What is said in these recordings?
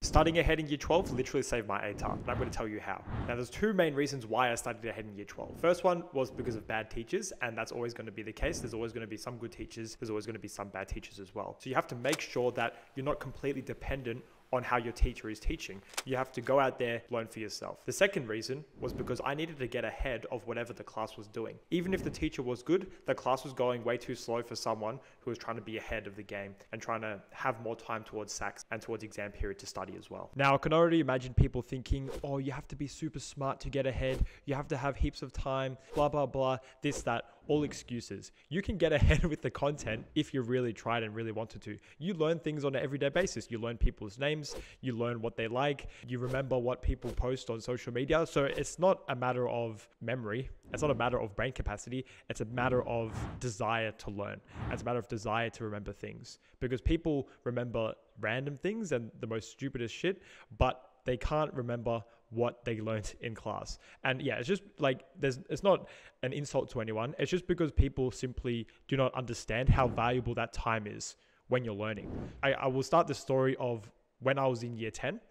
Studying ahead in year 12 literally saved my Atar, and I'm going to tell you how. Now, there's two main reasons why I studied ahead in year 12. First one was because of bad teachers, and that's always going to be the case. There's always going to be some good teachers. There's always going to be some bad teachers as well. So you have to make sure that you're not completely dependent on how your teacher is teaching. You have to go out there, learn for yourself. The second reason was because I needed to get ahead of whatever the class was doing. Even if the teacher was good, the class was going way too slow for someone who was trying to be ahead of the game and trying to have more time towards SACs and towards exam period to study as well. Now, I can already imagine people thinking, oh, you have to be super smart to get ahead. You have to have heaps of time, blah, blah, blah, this, that, all excuses. You can get ahead with the content if you really tried and really wanted to. You learn things on an everyday basis. You learn people's names, you learn what they like, you remember what people post on social media. So it's not a matter of memory. It's not a matter of brain capacity. It's a matter of desire to learn. It's a matter of desire to remember things, because people remember random things and the most stupidest shit, but they can't remember what they learned in class. And yeah, it's just like, it's not an insult to anyone. It's just because people simply do not understand how valuable that time is when you're learning. I will start the story of when I was in year 10.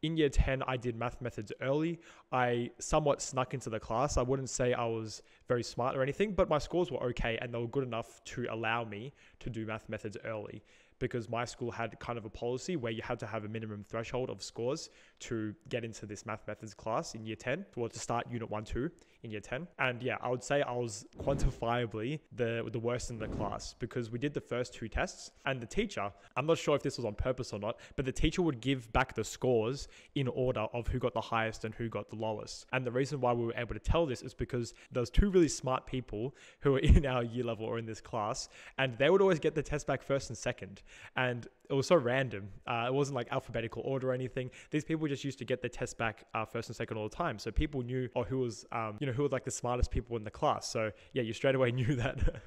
In year 10, I did math methods early. I somewhat snuck into the class. I wouldn't say I was very smart or anything, but my scores were okay and they were good enough to allow me to do math methods early, because my school had kind of a policy where you had to have a minimum threshold of scores to get into this math methods class in year 10, or to start unit 1, 2 in year 10. And yeah, I would say I was quantifiably the worst in the class, because we did the first 2 tests and the teacher, I'm not sure if this was on purpose or not, but the teacher would give back the scores in order of who got the highest and who got the lowest. And the reason why we were able to tell this is because there was 2 really smart people who were in our year level or in this class, and they would always get the test back first and second. And it was so random. It wasn't like alphabetical order or anything. These people just used to get the test back first and second all the time. So people knew, who was like the smartest people in the class. So yeah, you straight away knew that.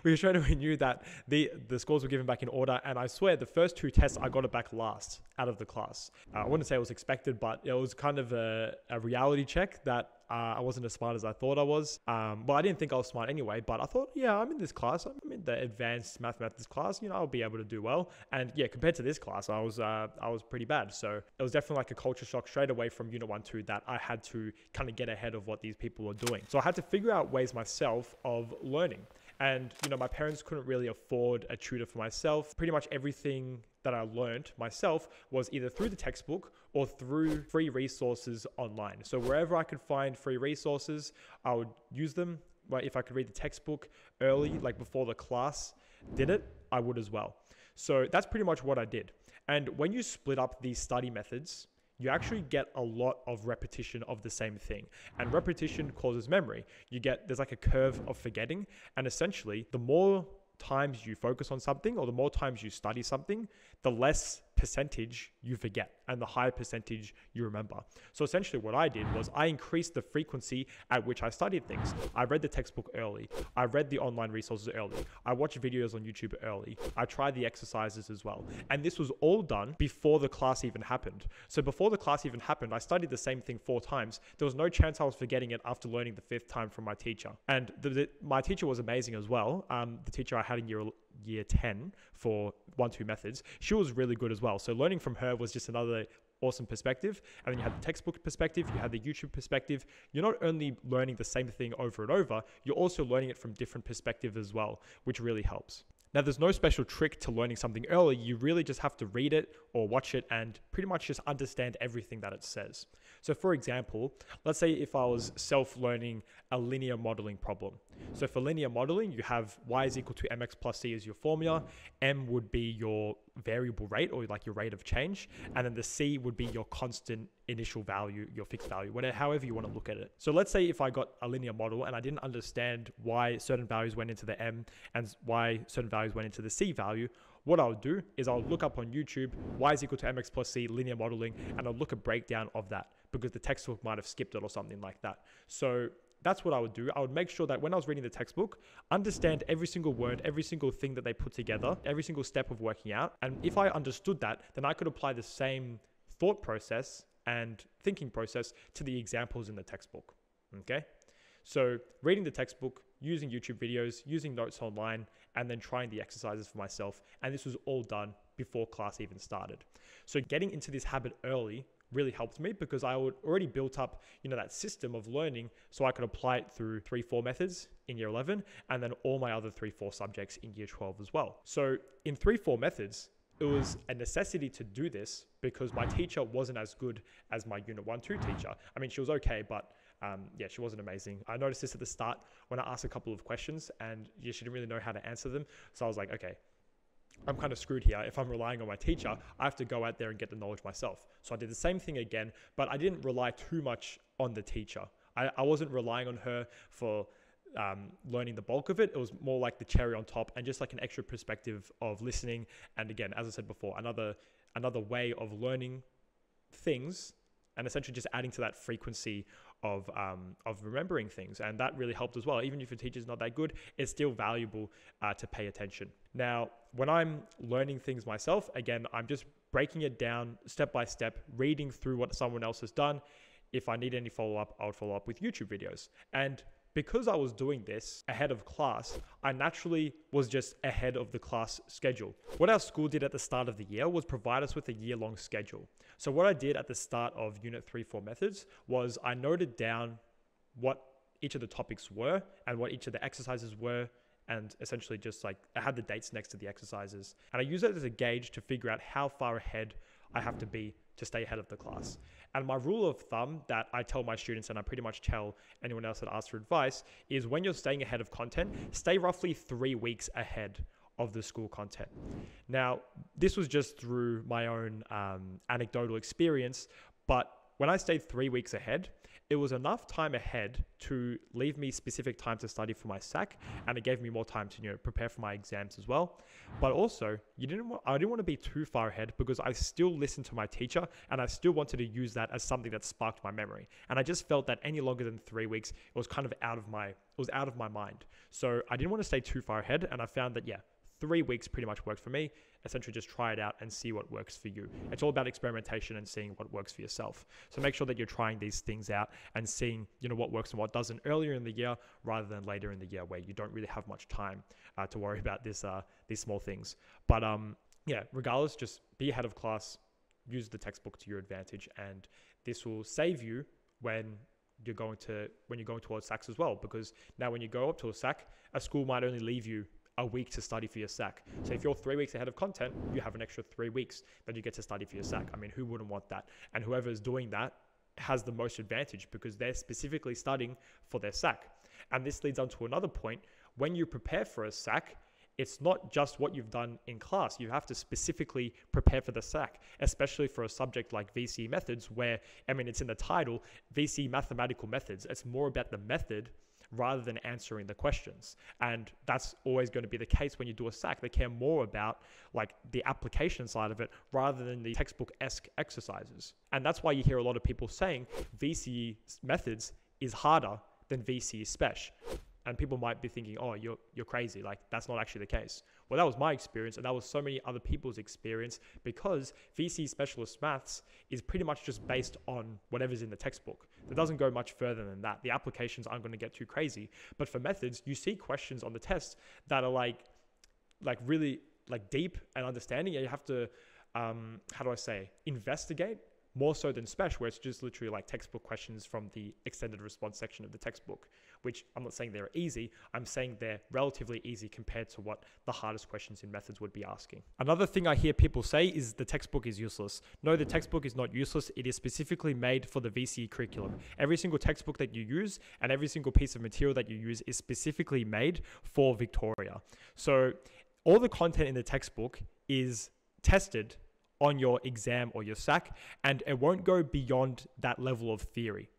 We straight away knew that the scores were given back in order. And I swear the first 2 tests, I got it back last out of the class. I wouldn't say it was expected, but it was kind of a reality check that I wasn't as smart as I thought I was. Well, I didn't think I was smart anyway, but I thought, yeah, I'm in this class. I'm in the advanced mathematics class. I'll be able to do well. And yeah, compared to this class, I was pretty bad. So it was definitely like a culture shock straight away from unit 1, 2 that I had to kind of get ahead of what these people were doing. So I had to figure out ways myself of learning. And, my parents couldn't really afford a tutor for myself. Pretty much everything that I learned myself was either through the textbook or through free resources online. So wherever I could find free resources, I would use them. But if I could read the textbook early, like before the class did it, I would as well. So that's pretty much what I did. And when you split up these study methods, you actually get a lot of repetition of the same thing. And repetition causes memory. There's like a curve of forgetting. And essentially, the more times you focus on something or the more times you study something, the less percentage you forget and the higher percentage you remember. So essentially what I did was I increased the frequency at which I studied things. I read the textbook early. I read the online resources early. I watched videos on YouTube early. I tried the exercises as well. And this was all done before the class even happened. So before the class even happened, I studied the same thing 4 times. There was no chance I was forgetting it after learning the 5th time from my teacher. And my teacher was amazing as well. The teacher I had in year 10 for 1, 2 methods, she was really good as well. So learning from her was just another awesome perspective. And then you had the textbook perspective, you had the YouTube perspective. You're not only learning the same thing over and over, you're also learning it from different perspectives as well, which really helps. Now, there's no special trick to learning something early. You really just have to read it or watch it and pretty much just understand everything that it says. So for example, let's say if I was self-learning a linear modeling problem. So for linear modeling, you have y is equal to mx plus c as your formula. M would be your variable rate or like your rate of change. And then the c would be your constant initial value, your fixed value, however you want to look at it. So let's say if I got a linear model and I didn't understand why certain values went into the m and why certain values went into the c value, what I would do is I'll look up on YouTube, y is equal to mx plus c linear modeling, and I'll look a breakdown of that because the textbook might have skipped it or something like that. So that's what I would do. I would make sure that when I was reading the textbook, understand every single word, every single thing that they put together, every single step of working out. And if I understood that, then I could apply the same thought process and thinking process to the examples in the textbook. Okay? So reading the textbook, using YouTube videos, using notes online, and then trying the exercises for myself. And this was all done before class even started. So getting into this habit early really helped me because I would already built up, that system of learning so I could apply it through 3-4 methods in year 11 and then all my other 3-4 subjects in year 12 as well. So in 3-4 methods, it was a necessity to do this because my teacher wasn't as good as my unit 1-2 teacher. I mean, she was okay, but she wasn't amazing. I noticed this at the start when I asked a couple of questions and she didn't really know how to answer them. So I was like, okay, I'm kind of screwed here. If I'm relying on my teacher, I have to go out there and get the knowledge myself. So I did the same thing again, but I didn't rely too much on the teacher. I wasn't relying on her for learning the bulk of it. It was more like the cherry on top and just like an extra perspective of listening. And again, as I said before, another way of learning things and essentially just adding to that frequency of remembering things. And that really helped as well. Even if your teacher's not that good, it's still valuable to pay attention. Now, when I'm learning things myself, again, I'm just breaking it down step by step, reading through what someone else has done. If I need any follow-up, I would follow up with YouTube videos. And because I was doing this ahead of class, I naturally was just ahead of the class schedule. What our school did at the start of the year was provide us with a year-long schedule. So what I did at the start of Unit 3-4 methods was I noted down what each of the topics were and what each of the exercises were, and essentially just like I had the dates next to the exercises. And I use it as a gauge to figure out how far ahead I have to be to stay ahead of the class. And my rule of thumb that I tell my students, and I pretty much tell anyone else that asks for advice, is when you're staying ahead of content, stay roughly 3 weeks ahead of the school content. Now, this was just through my own anecdotal experience, but when I stayed 3 weeks ahead, it was enough time ahead to leave me specific time to study for my SAC, and it gave me more time to prepare for my exams as well. But also, I didn't want to be too far ahead because I still listened to my teacher and I still wanted to use that as something that sparked my memory. And I just felt that any longer than 3 weeks, it was kind of out of my mind. So I didn't want to stay too far ahead, and I found that 3 weeks pretty much worked for me. Essentially just try it out and see what works for you. It's all about experimentation and seeing what works for yourself. So make sure that you're trying these things out and seeing, what works and what doesn't earlier in the year rather than later in the year where you don't really have much time to worry about these small things. But regardless, just be ahead of class, use the textbook to your advantage, and this will save you when you're going towards SACs as well, because now when you go up to a SAC, a school might only leave you a week to study for your SAC. So if you're 3 weeks ahead of content, you have an extra 3 weeks that you get to study for your SAC. I mean, who wouldn't want that? And whoever is doing that has the most advantage because they're specifically studying for their SAC. And this leads on to another point. When you prepare for a SAC, it's not just what you've done in class. You have to specifically prepare for the SAC, especially for a subject like VCE methods where, it's in the title, VCE mathematical methods. It's more about the method rather than answering the questions. And that's always going to be the case when you do a SAC. They care more about the application side of it rather than the textbook-esque exercises. And that's why you hear a lot of people saying VCE methods is harder than VCE Spec. And people might be thinking, oh, you're crazy. That's not actually the case. Well, that was my experience, and that was so many other people's experience because VCE Specialist Maths is pretty much just based on whatever's in the textbook. It doesn't go much further than that. The applications aren't going to get too crazy. But for methods, you see questions on the test that are really deep and understanding, and you have to, investigate more so than Spec, where it's just literally textbook questions from the extended response section of the textbook, which I'm not saying they're easy. I'm saying they're relatively easy compared to what the hardest questions in methods would be asking. Another thing I hear people say is the textbook is useless. No, the textbook is not useless. It is specifically made for the VCE curriculum. Every single textbook that you use and every single piece of material that you use is specifically made for Victoria. So all the content in the textbook is tested on your exam or your SAC, and it won't go beyond that level of theory.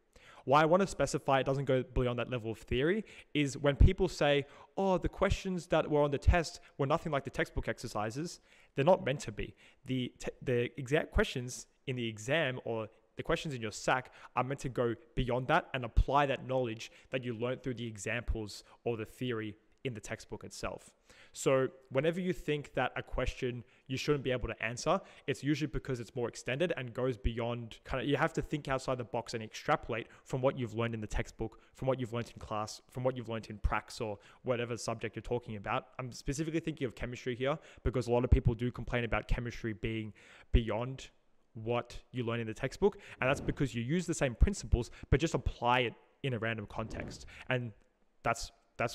Why I want to specify it doesn't go beyond that level of theory is when people say, oh, the questions that were on the test were nothing like the textbook exercises, they're not meant to be. The exact questions in the exam or the questions in your SAC are meant to go beyond that and apply that knowledge that you learned through the examples or the theory in the textbook itself. So whenever you think that a question you shouldn't be able to answer, it's usually because it's more extended and goes beyond you have to think outside the box and extrapolate from what you've learned in the textbook, from what you've learned in class, from what you've learned in pracs or whatever subject you're talking about. I'm specifically thinking of chemistry here because a lot of people do complain about chemistry being beyond what you learn in the textbook. And that's because you use the same principles, but just apply it in a random context. And that's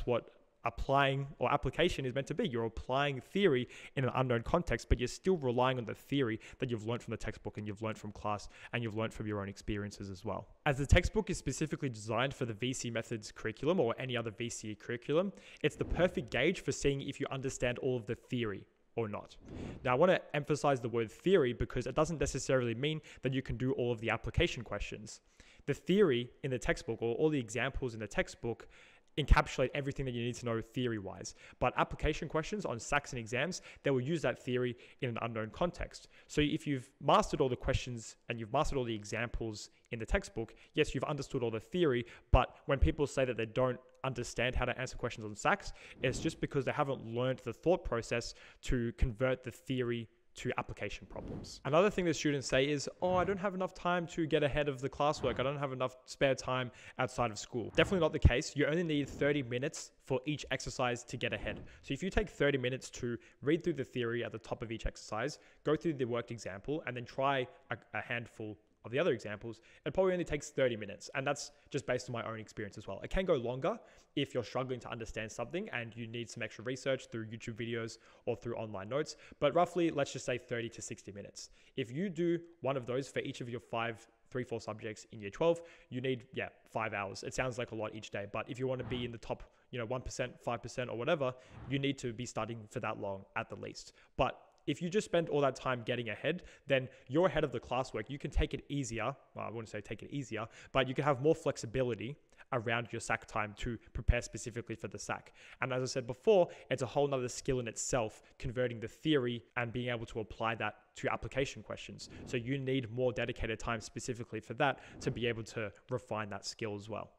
what applying or application is meant to be. You're applying theory in an unknown context, but you're still relying on the theory that you've learned from the textbook and you've learned from class and you've learned from your own experiences as well. As the textbook is specifically designed for the VC methods curriculum or any other VCE curriculum, it's the perfect gauge for seeing if you understand all of the theory or not. Now, I want to emphasize the word theory because it doesn't necessarily mean that you can do all of the application questions. The theory in the textbook or all the examples in the textbook encapsulate everything that you need to know theory-wise. But application questions on SACs and exams, they will use that theory in an unknown context. So if you've mastered all the questions and you've mastered all the examples in the textbook, yes, you've understood all the theory, but when people say that they don't understand how to answer questions on SACs, it's just because they haven't learned the thought process to convert the theory to application problems. Another thing that students say is, oh, I don't have enough time to get ahead of the classwork. I don't have enough spare time outside of school. Definitely not the case. You only need 30 minutes for each exercise to get ahead. So if you take 30 minutes to read through the theory at the top of each exercise, go through the worked example, and then try a handful of the other examples, it probably only takes 30 minutes. And that's just based on my own experience as well. It can go longer if you're struggling to understand something and you need some extra research through YouTube videos or through online notes. But roughly, let's just say 30 to 60 minutes. If you do one of those for each of your 3-4 subjects in year 12, you need, 5 hours. It sounds like a lot each day, but if you want to be in the top, 1%, 5% or whatever, you need to be studying for that long at the least. But if you just spend all that time getting ahead, then you're ahead of the classwork. You can take it easier. Well, I wouldn't say take it easier, but you can have more flexibility around your SAC time to prepare specifically for the SAC. And as I said before, it's a whole nother skill in itself, converting the theory and being able to apply that to application questions. So you need more dedicated time specifically for that to be able to refine that skill as well.